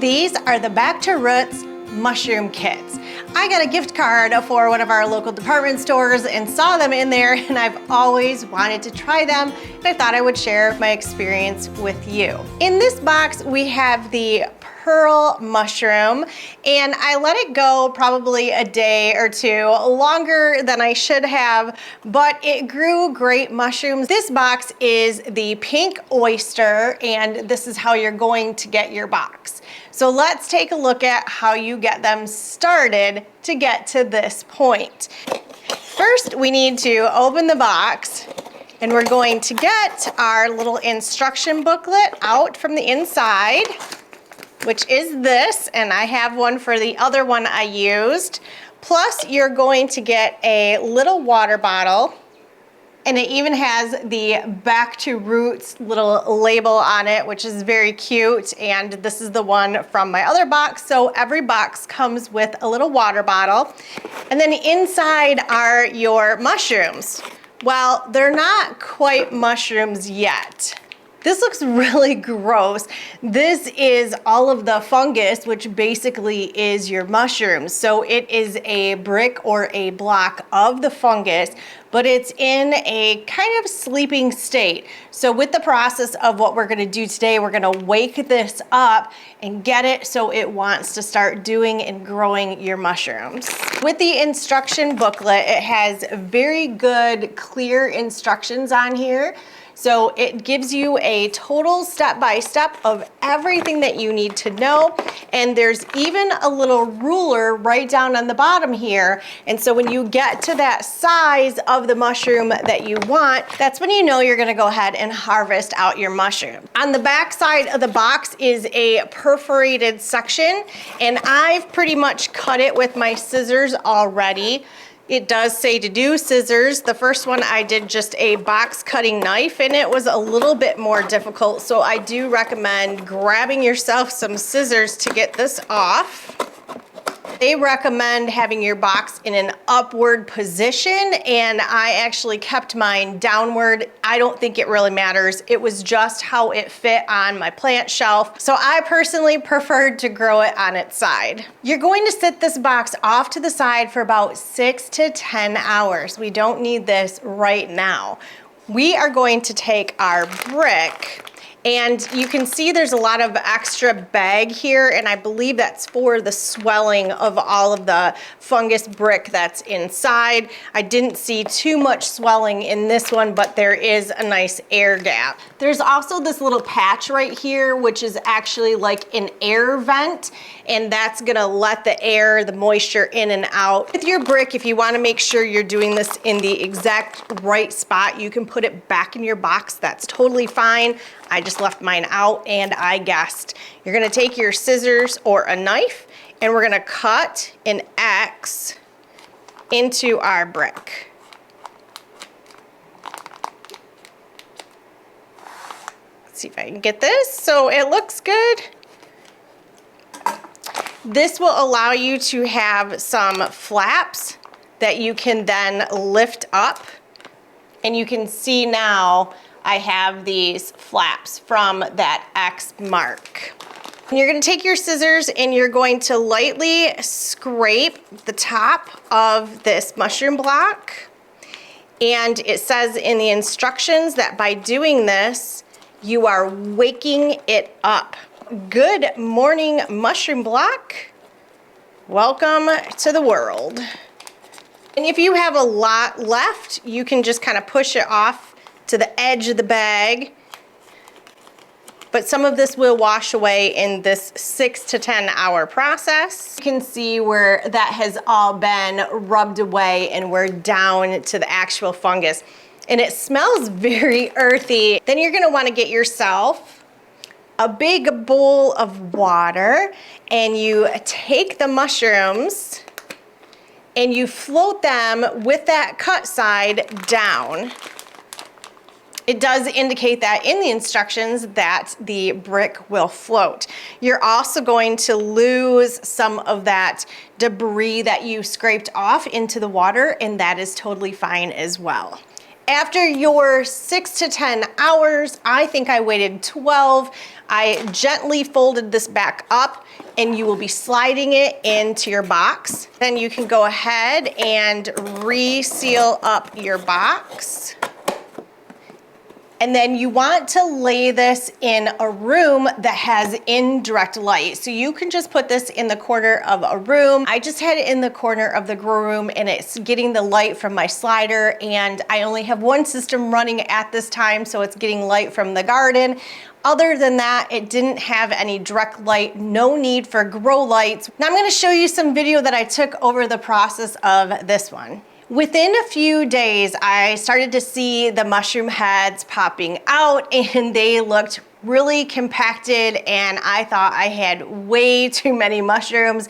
These are the Back to Roots mushroom kits. I got a gift card for one of our local department stores and saw them in there, and I've always wanted to try them, and I thought I would share my experience with you. In this box, we have the pearl mushroom, and I let it go probably a day or two, longer than I should have, but it grew great mushrooms. This box is the pink oyster, and this is how you're going to get your box. So let's take a look at how you get them started to get to this point. First, we need to open the box, and we're going to get our little instruction booklet out from the inside, which is this, and I have one for the other one I used. Plus, you're going to get a little water bottle, and it even has the Back to Roots little label on it, which is very cute, and this is the one from my other box, so every box comes with a little water bottle. And then inside are your mushrooms. Well, they're not quite mushrooms yet. This looks really gross. This is all of the fungus, which basically is your mushrooms. So it is a brick or a block of the fungus, but it's in a kind of sleeping state. So with the process of what we're gonna do today, we're gonna wake this up and get it so it wants to start doing and growing your mushrooms. With the instruction booklet, it has very good, clear instructions on here. So it gives you a total step-by-step of everything that you need to know. And there's even a little ruler right down on the bottom here. And so when you get to that size of the mushroom that you want, that's when you know you're gonna go ahead and harvest out your mushroom. On the back side of the box is a perforated section, and I've pretty much cut it with my scissors already. It does say to do scissors. The first one I did just a box cutting knife, and it was a little bit more difficult. So I do recommend grabbing yourself some scissors to get this off. They recommend having your box in an upward position, and I actually kept mine downward. I don't think it really matters. It was just how it fit on my plant shelf. So I personally preferred to grow it on its side. You're going to sit this box off to the side for about 6 to 10 hours. We don't need this right now. We are going to take our brick, and you can see there's a lot of extra bag here, and I believe that's for the swelling of all of the fungus brick that's inside. I didn't see too much swelling in this one, but there is a nice air gap. There's also this little patch right here, which is actually like an air vent, and that's gonna let the air, the moisture in and out. With your brick, if you wanna make sure you're doing this in the exact right spot, you can put it back in your box. That's totally fine. I just left mine out and I guessed. You're gonna take your scissors or a knife, and we're gonna cut an X into our brick. Let's see if I can get this. So it looks good. This will allow you to have some flaps that you can then lift up, and you can see now I have these flaps from that X mark. And you're gonna take your scissors and you're going to lightly scrape the top of this mushroom block. And it says in the instructions that by doing this, you are waking it up. Good morning, mushroom block. Welcome to the world. And if you have a lot left, you can just kind of push it off to the edge of the bag, but some of this will wash away in this 6 to 10 hour process. You can see where that has all been rubbed away and we're down to the actual fungus, and it smells very earthy. Then you're gonna wanna get yourself a big bowl of water, and you take the mushrooms and you float them with that cut side down. It does indicate that in the instructions that the brick will float. You're also going to lose some of that debris that you scraped off into the water, and that is totally fine as well. After your 6 to 10 hours, I think I waited 12, I gently folded this back up and you will be sliding it into your box. Then you can go ahead and reseal up your box. And then you want to lay this in a room that has indirect light. So you can just put this in the corner of a room. I just had it in the corner of the grow room and it's getting the light from my slider, and I only have one system running at this time, so it's getting light from the garden. Other than that, it didn't have any direct light, no need for grow lights. Now I'm gonna show you some video that I took over the process of this one. Within a few days, I started to see the mushroom heads popping out and they looked really compacted, and I thought I had way too many mushrooms,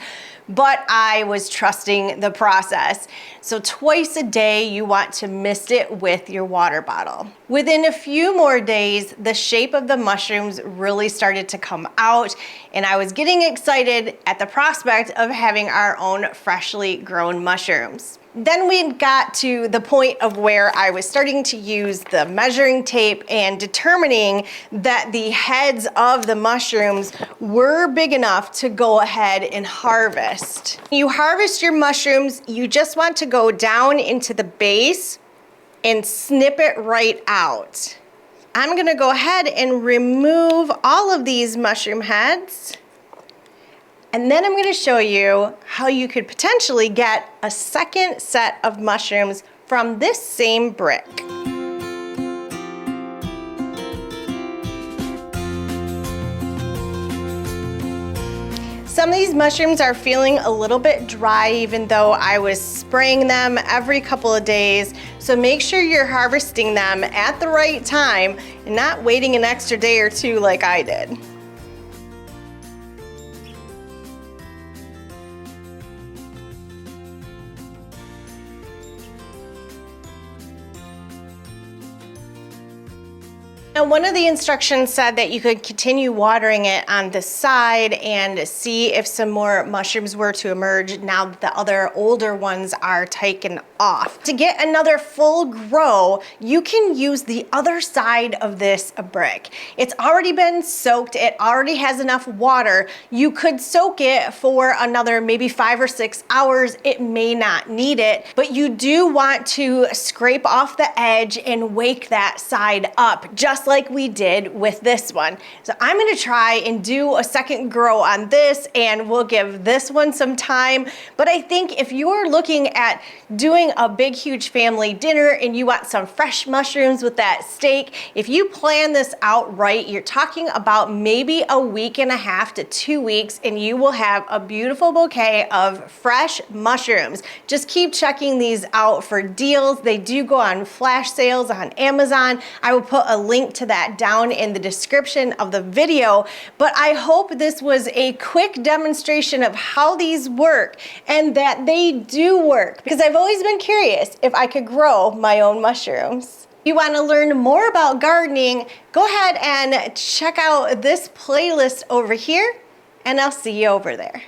but I was trusting the process. So twice a day, you want to mist it with your water bottle. Within a few more days, the shape of the mushrooms really started to come out, and I was getting excited at the prospect of having our own freshly grown mushrooms. Then we got to the point of where I was starting to use the measuring tape and determining that the heads of the mushrooms were big enough to go ahead and harvest. You harvest your mushrooms, you just want to go down into the base and snip it right out. I'm gonna go ahead and remove all of these mushroom heads. And then I'm going to show you how you could potentially get a second set of mushrooms from this same brick. Some of these mushrooms are feeling a little bit dry, even though I was spraying them every couple of days. So make sure you're harvesting them at the right time and not waiting an extra day or two like I did. Now, one of the instructions said that you could continue watering it on the side and see if some more mushrooms were to emerge now that the other older ones are taken off. To get another full grow, you can use the other side of this brick. It's already been soaked, it already has enough water. You could soak it for another maybe 5 or 6 hours. It may not need it, but you do want to scrape off the edge and wake that side up, just like we did with this one. So I'm gonna try and do a second grow on this, and we'll give this one some time. But I think if you're looking at doing a big, huge family dinner and you want some fresh mushrooms with that steak, if you plan this out right, you're talking about maybe a week and a half to 2 weeks, and you will have a beautiful bouquet of fresh mushrooms. Just keep checking these out for deals. They do go on flash sales on Amazon. I will put a link to that down in the description of the video, but I hope this was a quick demonstration of how these work and that they do work, because I've always been curious if I could grow my own mushrooms. If you want to learn more about gardening, go ahead and check out this playlist over here, and I'll see you over there.